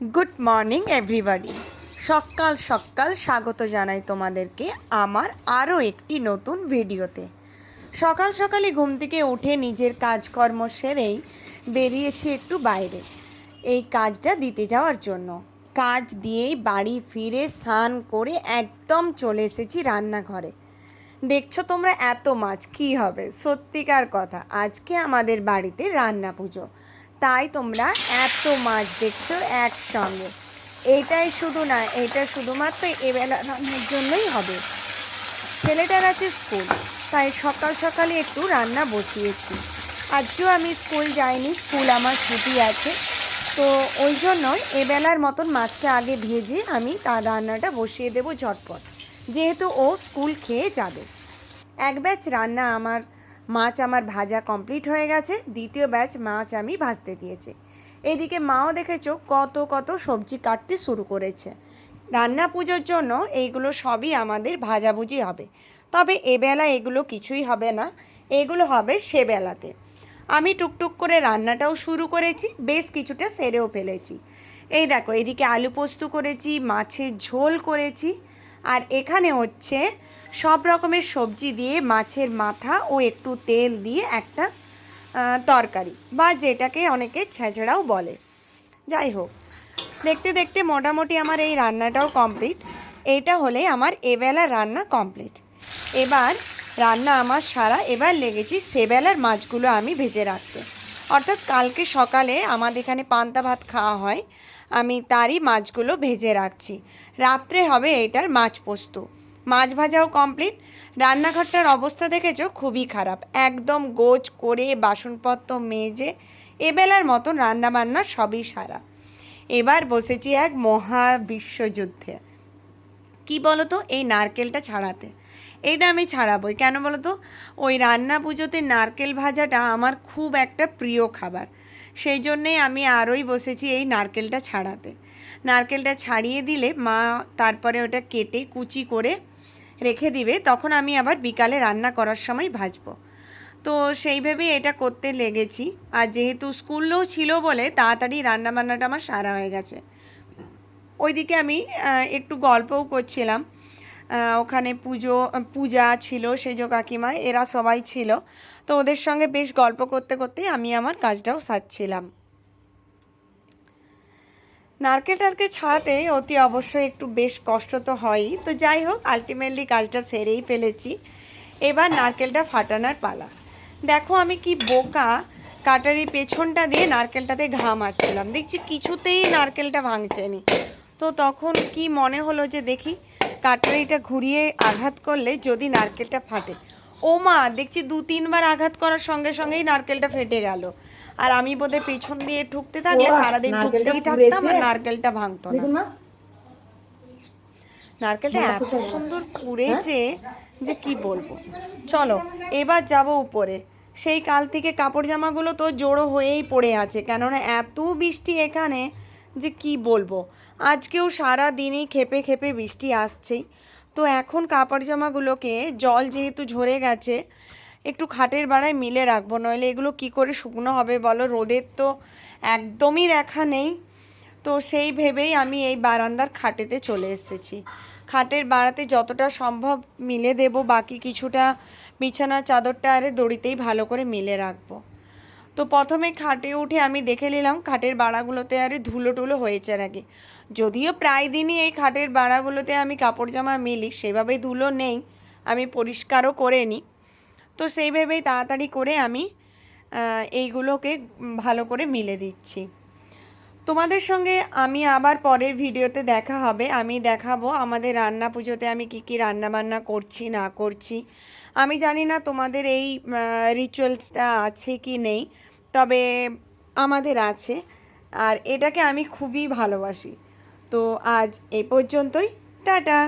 Good morning everybody. সকাল সকাল স্বাগত জানাই তোমাদেরকে আমার আরও একটি নতুন ভিডিওতে। সকাল সকালই ঘুম থেকে উঠে নিজের কাজকর্ম সেরেই বেরিয়েছি একটু বাইরে এই কাজটা দিতে যাওয়ার জন্য। কাজ দিয়েই বাড়ি ফিরে স্নান করে একদম চলে এসেছি রান্নাঘরে। দেখছো তোমরা এত মাছ কী হবে, সত্যিকার কথা আজকে আমাদের বাড়িতে রান্না পুজো, তাই তোমরা এত মাছ দেখছো একসঙ্গে। এইটাই শুধু না, এটা শুধুমাত্র এবেলা রান্নার জন্যই হবে। ছেলেটার আছে স্কুল, তাই সকাল সকালে একটু রান্না বসিয়েছি। আজকেও আমি স্কুল যাইনি, স্কুল আমার ছুটি আছে, তো ওই জন্যই এবেলার মতন মাছটা আগে ভেজে আমি তার রান্নাটা বসিয়ে দেবো ঝটপট, যেহেতু ও স্কুল খেয়ে যাবে। এক ব্যাচ রান্না মাছ আমার ভাজা কমপ্লিট হয়ে গেছে, দ্বিতীয় ব্যাচ মাছ আমি ভাজতে দিয়েছি। এদিকে মাও দেখেছো কত কত সবজি কাটতে শুরু করেছে। রান্না পুজোর জন্য এইগুলো সবই আমাদের ভাজাভুজি হবে, তবে এবেলা এগুলো কিছুই হবে না, এগুলো হবে সেবেলাতে। আমি টুকটুক করে রান্নাটাও শুরু করেছি, বেশ কিছুটা সেরেও ফেলেছি। এই দেখো, এদিকে আলু পোস্ত করেছি, মাছের ঝোল করেছি, আর এখানে হচ্ছে সব রকমের সবজি দিয়ে মাছের মাথা ও একটু তেল দিয়ে একটা তরকারি, বা যেটাকে অনেকে ছেঁচড়াও বলে। যাই হোক, দেখতে দেখতে মোটামুটি আমার এই রান্নাটাও কমপ্লিট। এইটা হলে আমার এবেলার রান্না কমপ্লিট। এবার রান্না আমার সারা, এবার লেগেছি সেবেলার মাছগুলো আমি ভেজে রাখতে। অর্থাৎ কালকে সকালে আমাদের এখানে পান্তা ভাত খাওয়া হয়, আমি তারই মাছগুলো ভেজে রাখছি। রাত্রে হবে এইটার মাছ পোস্ত। মাছ ভাজাও কমপ্লিট। রান্নাঘরটার অবস্থা দেখেছো খুবই খারাপ, একদম গোছ করে বাসনপত্র মেজে এবেলার মতন রান্নাবান্না সবই সারা। এবার বসেছি এক মহা বিশ্বযুদ্ধে। কী বলো তো, এই নারকেলটা ছাড়াতে। এইটা আমি ছাড়াবই কেন বলো তো, ওই রান্না পুজোতে নারকেল ভাজাটা আমার খুব একটা প্রিয় খাবার, সেই জন্যেই আমি আরোই বসেছি এই নারকেলটা ছাড়াতে। নারকেলটা ছাড়িয়ে দিলে মা তারপরে ওটা কেটে কুচি করে রেখে দিবে, তখন আমি আবার বিকালে রান্না করার সময় ভাজবো। তো সেই ভেবেই এটা করতে লেগেছি। আর যেহেতু স্কুলও ছিল বলে তাড়াতাড়ি রান্নাবান্নাটা আমার সারা হয়ে গেছে। ওইদিকে আমি একটু গল্পও করছিলাম। ওখানে পূজা ছিল, সেজ কাকিমা এরা সবাই ছিল, তো ওদের সঙ্গে বেশ গল্প করতে করতে আমি আমার কাজটাও সারছিলাম। নারকেল টারকেল ছাড়াতে অতি অবশ্যই একটু বেশ কষ্ট তো হয়ই, তো যাই হোক আলটিমেটলি কাজটা সেরেই ফেলেছি। এবার নারকেলটা ফাটানোর পালা। দেখো আমি কি বোকা, কাটারি পেছনটা দিয়ে নারকেলটাতে ঘা মারছিলাম, দেখছি কিছুতেই নারকেলটা ভাঙছেনি। তো তখন কি মনে হলো যে দেখি কাটারিটা ঘুরিয়ে আঘাত করলে যদি নারকেলটা ফাটে। ও মা, দেখছি 2-3 বার আঘাত করার সঙ্গে সঙ্গেই নারকেলটা ফেটে গেল। আর আমি বোধহয় পেছন দিয়ে ঠুকতে থাকলে সারাদিন ঠুকতেই থাকতাম আর নারকেলটা ভাঙতো না। নারকেলটা এত সুন্দর পুড়েছে যে কি বলবো। চলো এবার যাব উপরে। সেই কাল থেকে কাপড় জামাগুলো তো জড়ো হয়েই পড়ে আছে, কেননা এত বৃষ্টি এখানে যে কি বলবো। আজকেও সারা দিনই খেপে খেপে বৃষ্টি আসছেই। তো এখন কাপড় জামাগুলোকে জল যেহেতু ঝরে গেছে, একটু খাটের বাড়ায় মিলে রাখবো, নইলে এগুলো কি করে শুকনো হবে বলো, রোদের তো একদমই দেখা নেই। তো সেই ভেবেই আমি এই বারান্দার খাটেতে চলে এসেছি। খাটের বাড়াতে যতটা সম্ভব মিলে দেব, বাকি কিছুটা বিছানার চাদরটা আরে দড়িতেই ভালো করে মিলে রাখবো। তো প্রথমে খাটে উঠে আমি দেখে নিলাম খাটের বাড়াগুলোতে আরে ধুলো টুলো হয়েছে নাকি। যদিও প্রায় দিনই এই খাটের বাড়াগুলোতে আমি কাপড় জামা মিলি, সেভাবেই ধুলো নেই, আমি পরিষ্কারও করে নিই। তো সেই ভেবেই তাড়াতাড়ি করে আমি এইগুলোকে ভালো করে মিলে দিচ্ছি। তোমাদের সঙ্গে আমি আবার পরের ভিডিওতে দেখা হবে, আমি দেখাবো আমাদের রান্না পুজোতে আমি কি কি রান্না বান্না করছি না করছি। আমি জানি না তোমাদের এই রিচুয়ালসটা আছে কি নেই, তবে আমাদের আছে, আর এটাকে আমি খুবই ভালোবাসি। তো আজ এই পর্যন্তই, টাটা।